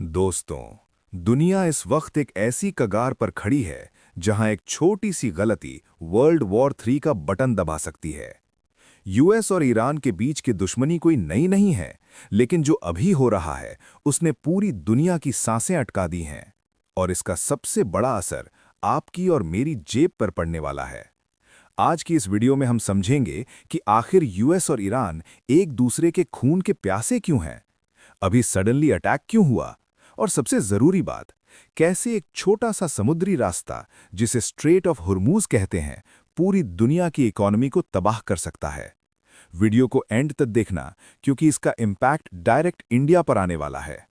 दोस्तों, दुनिया इस वक्त एक ऐसी कगार पर खड़ी है जहां एक छोटी सी गलती वर्ल्ड वॉर 3 का बटन दबा सकती है। यूएस और ईरान के बीच की दुश्मनी कोई नई नहीं है, लेकिन जो अभी हो रहा है उसने पूरी दुनिया की सांसें अटका दी हैं। और इसका सबसे बड़ा असर आपकी और मेरी जेब पर पड़ने वाला है। आज की इस वीडियो में हम समझेंगे कि आखिर यूएस और ईरान एक दूसरे के खून के प्यासे क्यों हैं, अभी सडनली अटैक क्यों हुआ, और सबसे जरूरी बात, कैसे एक छोटा सा समुद्री रास्ता जिसे स्ट्रेट ऑफ हुर्मुज कहते हैं, पूरी दुनिया की इकोनॉमी को तबाह कर सकता है। वीडियो को एंड तक देखना, क्योंकि इसका इम्पैक्ट डायरेक्ट इंडिया पर आने वाला है।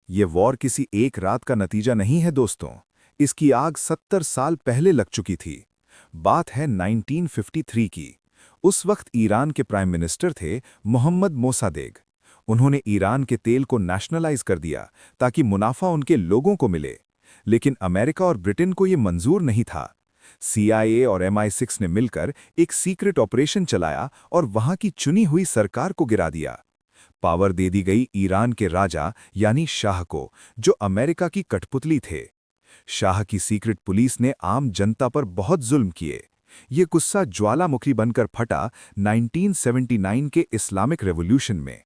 ये वॉर किसी एक रात का नतीजा नहीं है दोस्तों, इसकी आग 70 साल पहले लग चुकी थी। बात है 1953 की। उस वक्त ईरान के प्राइम मिनिस्टर थे मोहम्मद मोसादेग। उन्होंने ईरान के तेल को नेशनलाइज कर दिया ताकि मुनाफा उनके लोगों को मिले। लेकिन अमेरिका और ब्रिटेन को यह मंजूर नहीं था। CIA और MI6 ने मिलकर एक सीक्रेट ऑपरेशन चलाया और वहां की चुनी हुई सरकार को गिरा दिया। पावर दे दी गई ईरान के राजा यानी शाह को, जो अमेरिका की कठपुतली थे। शाह की सीक्रेट पुलिस ने आम जनता पर बहुत जुल्म किए। ये गुस्सा ज्वालामुखी बनकर फटा 1979 के इस्लामिक रेवोल्यूशन में।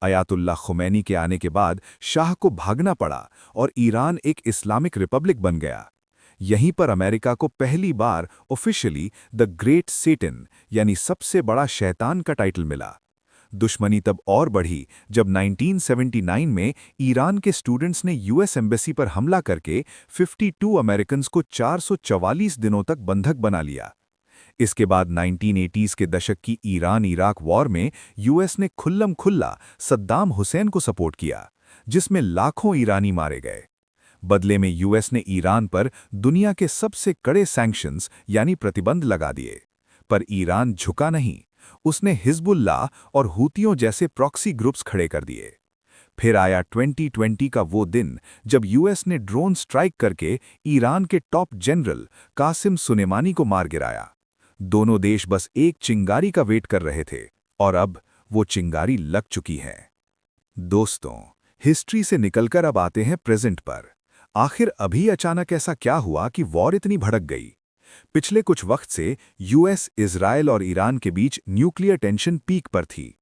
अयातुल्ला खुमैनी के आने के बाद शाह को भागना पड़ा और ईरान एक इस्लामिक रिपब्लिक बन गया। यहीं पर अमेरिका को पहली बार ऑफिशियली द ग्रेट सेटन यानी सबसे बड़ा शैतान का टाइटल मिला। दुश्मनी तब और बढ़ी जब 1979 में ईरान के स्टूडेंट्स ने यूएस एम्बेसी पर हमला करके 52 अमेरिकन्स को 444 दिनों तक बंधक बना लिया। इसके बाद 1980s के दशक की ईरान-इराक वॉर में यूएस ने खुल्लम खुल्ला सद्दाम हुसैन को सपोर्ट किया, जिसमें लाखों ईरानी मारे गए। बदले में यूएस ने ईरान पर दुनिया के सबसे कड़े सैंक्शंस यानी प्रतिबंध लगा दिए। पर ईरान झुका नहीं, उसने हिजबुल्लाह और हूतियों जैसे प्रॉक्सी ग्रुप्स खड़े कर दिए। फिर आया 2020 का वो दिन जब यूएस ने ड्रोन स्ट्राइक करके ईरान के टॉप जनरल कासिम सुलेमानी को मार गिराया। दोनों देश बस एक चिंगारी का वेट कर रहे थे, और अब वो चिंगारी लग चुकी है। दोस्तों, हिस्ट्री से निकलकर अब आते हैं प्रेजेंट पर। आखिर अभी अचानक ऐसा क्या हुआ कि वॉर इतनी भड़क गई? पिछले कुछ वक्त से यूएस, इजराइल और ईरान के बीच न्यूक्लियर टेंशन पीक पर थी।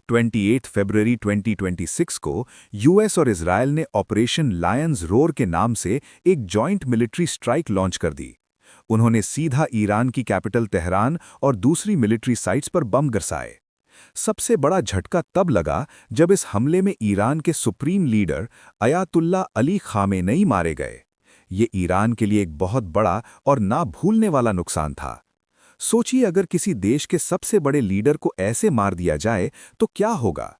28 फरवरी 2026 को यूएस और इजराइल ने ऑपरेशन लायंस रोर के नाम से एक जॉइंट मिलिट्री स्ट्राइक लॉन्च कर दी। उन्होंने सीधा ईरान की कैपिटल तेहरान और दूसरी मिलिट्री साइट्स पर बम बरसाए। सबसे बड़ा झटका तब लगा जब इस हमले में ईरान के supreme leader Ayatollah Ali Khamenei मारे गए। ये ईरान के लिए एक बहुत बड़ा और ना भूलने वाला नुकसान था। सोचिए, अगर किसी देश के सबसे बड़े लीडर को ऐसे मार दिया जाए तो क्या होगा?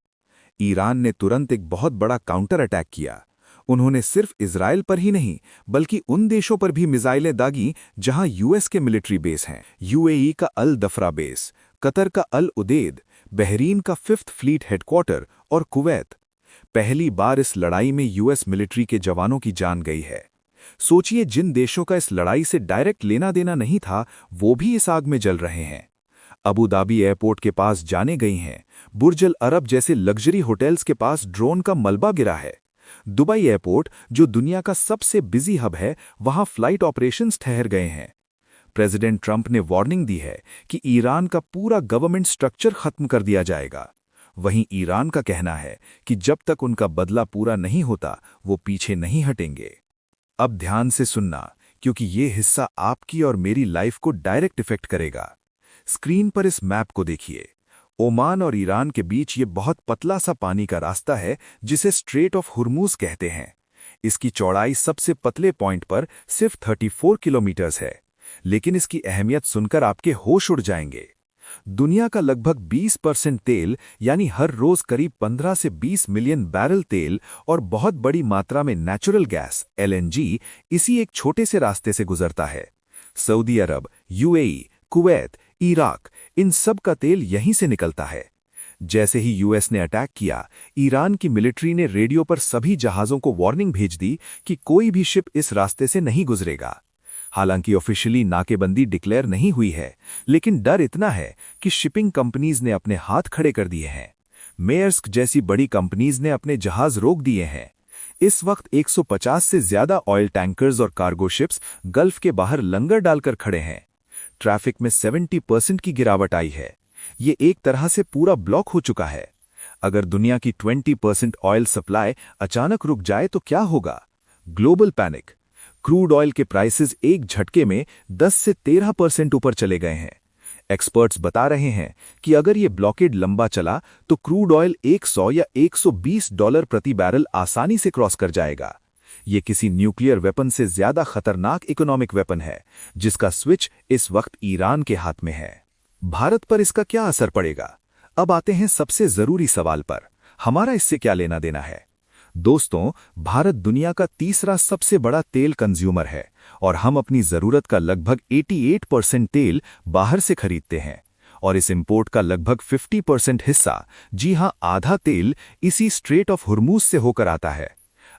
ईरान ने तुरंत एक बहुत बड़ा काउंटर अटैक किया। उन्होंने सिर्फ इजराइल पर ही नहीं, बल्कि उन देशों पर भी मिसाइलें दागी जहां यूएस के मिलिट्री बेस हैं। यूएई का अल दफरा बेस, कतर का अल उदेद, बहरीन का 5th फ्लीट हेडक्वार्टर और कुवैत। पहली बार इस लड़ाई में यूएस मिलिट्री के जवानों की जान गई है। सोचिए, जिन देशों का इस लड़ाई से डायरेक्ट लेना देना नहीं था, वो भी इस आग में जल रहे हैं। अबू धाबी एयरपोर्ट के पास जाने गई हैं। बुर्ज अल अरब जैसे लग्जरी होटल्स के पास ड्रोन का मलबा गिरा है। दुबई एयरपोर्ट, जो दुनिया का सबसे बिजी हब है, वहां फ्लाइट ऑपरेशंस ठहर गए हैं। प्रेसिडेंट ट्रंप ने वार्निंग दी है कि ईरान का पूरा गवर्नमेंट स्ट्रक्चर खत्म कर दिया जाएगा। वहीं ईरान का कहना है कि जब तक उनका बदला पूरा नहीं होता, वो पीछे नहीं हटेंगे। अब ध्यान से सुनना, क्योंकि ये हिस्सा आपकी और मेरी लाइफ को डायरेक्ट इफेक्ट करेगा। स्क्रीन पर इस मैप को देखिए। ओमान और ईरान के बीच ये बहुत पतला सा पानी का रास्ता है जिसे स्ट्रेट ऑफ हुर्मुज कहते हैं। इसकी चौड़ाई सबसे पतले पॉइंट पर सिर्फ 34 किलोमीटर्स है, लेकिन इसकी अहमियत सुनकर आपके होश उड़ जाएंगे। दुनिया का लगभग 20% तेल, यानी हर रोज करीब 15 से 20 मिलियन बैरल तेल और बहुत बड़ी मात्रा में नेचुरल गैस LNG इसी एक छोटे से रास्ते से गुजरता है। सऊदी अरब, यूएई, कुवैत, इराक, इन सब का तेल यहीं से निकलता है। जैसे ही यूएस ने अटैक किया, ईरान की मिलिट्री ने रेडियो पर सभी जहाज़ों को वार्निंग भेज दी कि कोई भी शिप इस रास्ते से नहीं गुजरेगा। हालांकि ऑफिशियली नाकेबंदी डिक्लेयर नहीं हुई है, लेकिन डर इतना है कि शिपिंग कंपनीज ने अपने हाथ खड़े कर दिए हैं। मेयर्स्क जैसी बड़ी कंपनीज ने अपने जहाज रोक दिए हैं। इस वक्त 150 से ज्यादा ऑयल टैंकर्स और कार्गो शिप्स गल्फ के बाहर लंगर डालकर खड़े हैं। ट्रैफिक में 70% की गिरावट आई है। ये एक तरह से पूरा ब्लॉक हो चुका है। अगर दुनिया की 20% ऑयल सप्लाई अचानक रुक जाए तो क्या होगा? Global panic. क्रूड ऑयल के प्राइसेस एक झटके में 10 से 13% ऊपर चले गए हैं। एक्सपर्ट्स बता रहे हैं कि अगर ये ब्लॉकेड लंबा चला तो क्रूड ऑयल 100 या $120 प्रति बैरल आसानी से क्रॉस कर जाएगा। ये किसी न्यूक्लियर वेपन से ज्यादा खतरनाक इकोनॉमिक वेपन है, जिसका स्विच इस वक्त ईरान के हाथ में है। भारत पर इसका क्या असर पड़ेगा? अब आते हैं सबसे जरूरी सवाल पर, हमारा इससे क्या लेना देना है? दोस्तों, भारत दुनिया का तीसरा सबसे बड़ा तेल कंज्यूमर है और हम अपनी जरूरत का लगभग 88% तेल बाहर से खरीदते हैं और इस इंपोर्ट का लगभग 50% हिस्सा, जी हां आधा तेल, इसी स्ट्रेट ऑफ हुर्मुज से होकर आता है।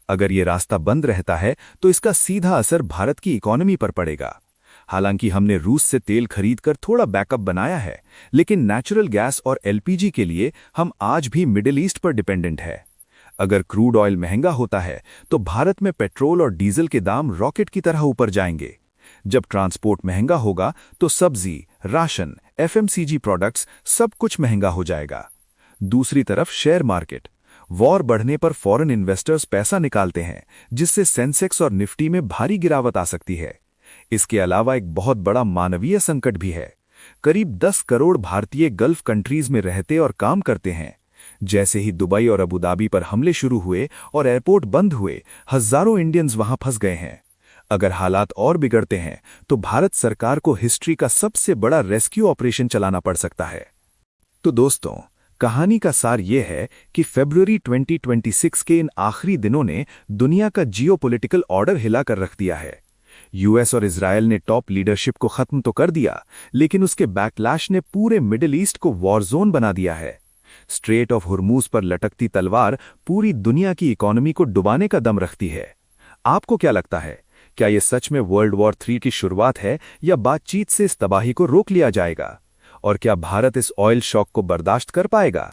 अगर ये रास्ता बंद रहता है तो इसका सीधा असर भारत की इकोनॉमी पर पड़ेगा। हालांकि हमने रूस से तेल खरीदकर थोड़ा बैकअप बनाया है, लेकिन नेचुरल गैस और एलपीजी के लिए हम आज भी मिडिल ईस्ट पर डिपेंडेंट है। अगर क्रूड ऑयल महंगा होता है तो भारत में पेट्रोल और डीजल के दाम रॉकेट की तरह ऊपर जाएंगे। जब ट्रांसपोर्ट महंगा होगा तो सब्जी, राशन, एफएमसीजी प्रोडक्ट्स सब कुछ महंगा हो जाएगा। दूसरी तरफ शेयर मार्केट। वॉर बढ़ने पर फॉरेन इन्वेस्टर्स पैसा निकालते हैं, जिससे सेंसेक्स और निफ्टी में भारी गिरावट आ सकती है। इसके अलावा एक बहुत बड़ा मानवीय संकट भी है। करीब 10 करोड़ भारतीय गल्फ कंट्रीज में रहते और काम करते हैं। जैसे ही दुबई और अबू धाबी पर हमले शुरू हुए और एयरपोर्ट बंद हुए, हजारों इंडियंस वहां फंस गए हैं। अगर हालात और बिगड़ते हैं तो भारत सरकार को हिस्ट्री का सबसे बड़ा रेस्क्यू ऑपरेशन चलाना पड़ सकता है। तो दोस्तों, कहानी का सार यह है कि फरवरी 2026 के इन आखिरी दिनों ने दुनिया का जियोपॉलिटिकल ऑर्डर हिलाकर रख दिया है। यूएस और इजरायल ने टॉप लीडरशिप को खत्म तो कर दिया, लेकिन उसके बैकलैश ने पूरे मिडिल ईस्ट को वॉर जोन बना दिया है। स्ट्रेट ऑफ हुर्मुज पर लटकती तलवार पूरी दुनिया की इकोनॉमी को डुबाने का दम रखती है। आपको क्या लगता है, क्या यह सच में वर्ल्ड वॉर 3 की शुरुआत है या बातचीत से इस तबाही को रोक लिया जाएगा? और क्या भारत इस ऑयल शॉक को बर्दाश्त कर पाएगा?